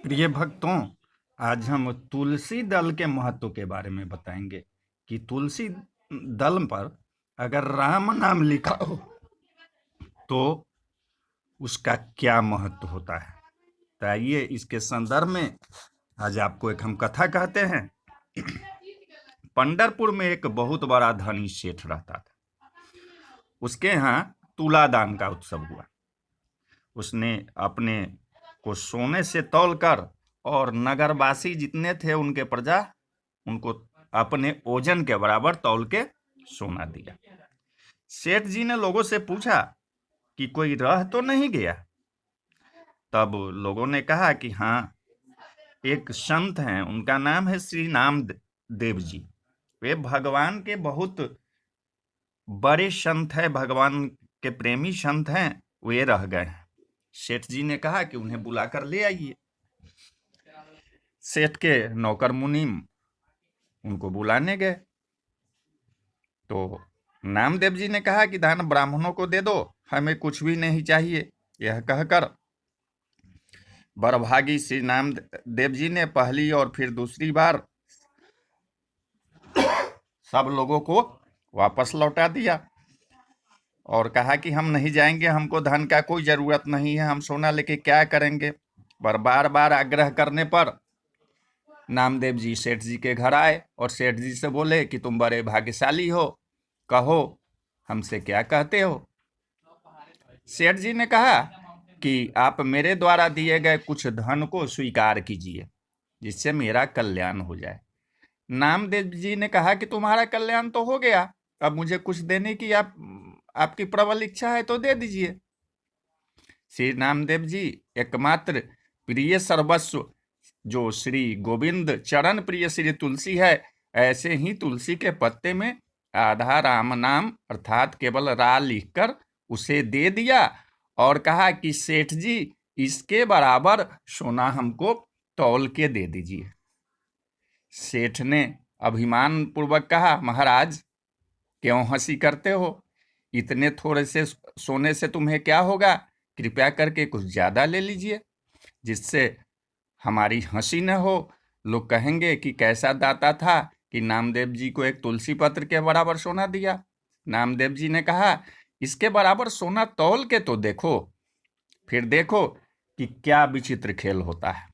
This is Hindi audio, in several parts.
प्रिय भक्तों, आज हम तुलसी दल के महत्व के बारे में बताएंगे कि तुलसी दल पर अगर राम नाम लिखा हो तो उसका क्या महत्व होता है। तो आइए इसके संदर्भ में आज आपको एक हम कथा कहते हैं। पंढरपुर में एक बहुत बड़ा धनी सेठ रहता था। उसके यहाँ तुलादान का उत्सव हुआ। उसने अपने को सोने से तौलकर और नगरवासी जितने थे उनके प्रजा उनको अपने ओजन के बराबर तौल के सोना दिया। सेठ जी ने लोगों से पूछा कि कोई रह तो नहीं गया। तब लोगों ने कहा कि हाँ, एक संत हैं, उनका नाम है श्री नाम देव जी। वे भगवान के बहुत बड़े संत हैं, भगवान के प्रेमी संत हैं, वे रह गए हैं। सेठ जी ने कहा कि उन्हें बुलाकर ले आइए। सेठ के नौकर मुनीम उनको बुलाने गए तो नामदेव जी ने कहा कि दान ब्राह्मणों को दे दो, हमें कुछ भी नहीं चाहिए। यह कहकर बड़भागी श्री नामदेव जी ने पहली और फिर दूसरी बार सब लोगों को वापस लौटा दिया और कहा कि हम नहीं जाएंगे, हमको धन का कोई जरूरत नहीं है, हम सोना लेके क्या करेंगे। पर बार बार आग्रह करने पर नामदेव जी सेठ जी के घर आए और सेठ जी से बोले कि तुम बड़े भाग्यशाली हो, कहो हमसे क्या कहते हो। सेठ जी ने कहा कि आप मेरे द्वारा दिए गए कुछ धन को स्वीकार कीजिए जिससे मेरा कल्याण हो जाए। नामदेव जी ने कहा कि तुम्हारा कल्याण तो हो गया, अब मुझे कुछ देने की आपकी प्रबल इच्छा है तो दे दीजिए। श्री नामदेव जी एकमात्र प्रिय सर्वस्व जो श्री गोविंद चरण प्रिय श्री तुलसी है, ऐसे ही तुलसी के पत्ते में आधा राम नाम अर्थात केवल रा लिखकर उसे दे दिया और कहा कि सेठ जी इसके बराबर सोना हमको तौल के दे दीजिए। सेठ ने अभिमान पूर्वक कहा, महाराज क्यों हंसी करते हो, इतने थोड़े से सोने से तुम्हें क्या होगा, कृपया करके कुछ ज्यादा ले लीजिए जिससे हमारी हंसी न हो। लोग कहेंगे कि कैसा दाता था कि नामदेव जी को एक तुलसी पत्र के बराबर सोना दिया। नामदेव जी ने कहा, इसके बराबर सोना तौल के तो देखो, फिर देखो कि क्या विचित्र खेल होता है।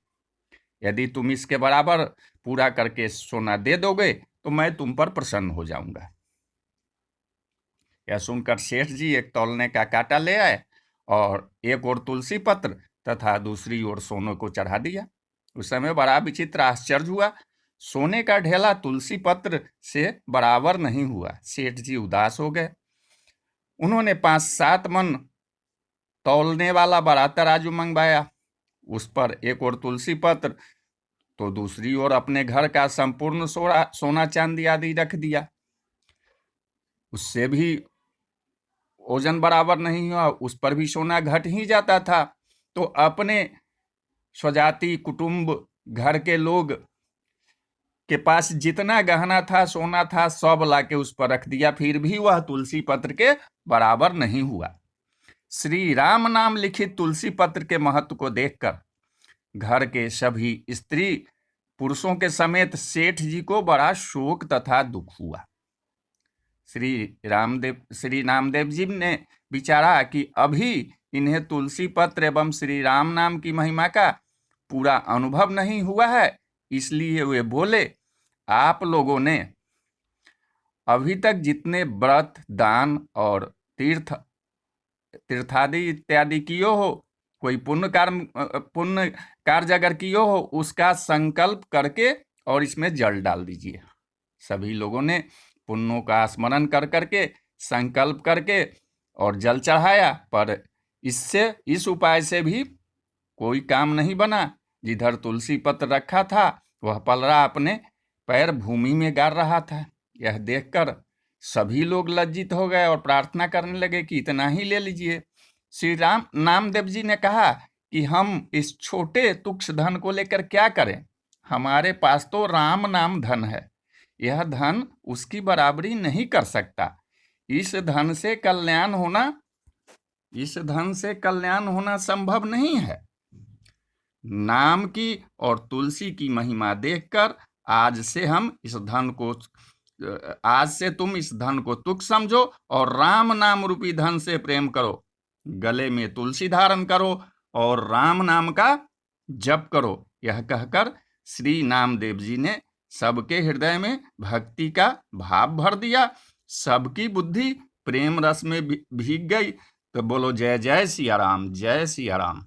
यदि तुम इसके बराबर पूरा करके सोना दे दोगे तो मैं तुम पर प्रसन्न हो जाऊंगा। यह सुनकर सेठ जी एक तौलने का कांटा ले आए और एक ओर तुलसी पत्र तथा दूसरी ओर सोने को चढ़ा दिया। उस समय बड़ा विचित्र आश्चर्य हुआ, सोने का ढेला तुलसी पत्र से बराबर नहीं हुआ। सेठ जी उदास हो गए। उन्होंने 5-7 मन तौलने वाला बड़ा तराजू मंगवाया, उस पर एक और तुलसी पत्र तो दूसरी ओर अपने घर का संपूर्ण सोना चांदी आदि रख दिया। उससे भी ओजन बराबर नहीं हुआ, उस पर भी सोना घट ही जाता था। तो अपने स्वजाति कुटुंब घर के लोग के पास जितना गहना था सोना था सब लाके उस पर रख दिया, फिर भी वह तुलसी पत्र के बराबर नहीं हुआ। श्री राम नाम लिखित तुलसी पत्र के महत्व को देखकर घर के सभी स्त्री पुरुषों के समेत सेठ जी को बड़ा शोक तथा दुख हुआ। श्री नामदेव जी ने विचारा कि अभी इन्हें तुलसी पत्र एवं श्री राम नाम की महिमा का पूरा अनुभव नहीं हुआ है, इसलिए वे बोले, आप लोगों ने अभी तक जितने व्रत दान और तीर्थादि इत्यादि कियो हो, कोई पुण्य कार्य अगर कियो हो उसका संकल्प करके और इसमें जल डाल दीजिए। सभी लोगों ने पुण्यों का स्मरण कर करके संकल्प करके और जल चढ़ाया, पर इससे इस उपाय से भी कोई काम नहीं बना। जिधर तुलसी पत्र रखा था वह पलरा अपने पैर भूमि में गाड़ रहा था। यह देखकर सभी लोग लज्जित हो गए और प्रार्थना करने लगे कि इतना ही ले लीजिए। श्री राम नामदेव जी ने कहा कि हम इस छोटे तुच्छ धन को लेकर क्या करें, हमारे पास तो राम नाम धन है, यह धन उसकी बराबरी नहीं कर सकता। इस धन से कल्याण होना संभव नहीं है। नाम की और तुलसी की महिमा देखकर आज से तुम इस धन को तुच्छ समझो और राम नाम रूपी धन से प्रेम करो। गले में तुलसी धारण करो और राम नाम का जप करो। यह कहकर श्री नामदेव जी ने सबके हृदय में भक्ति का भाव भर दिया। सबकी बुद्धि प्रेम रस में भीग गई। तो बोलो जय जय सिया राम, जय सिया राम।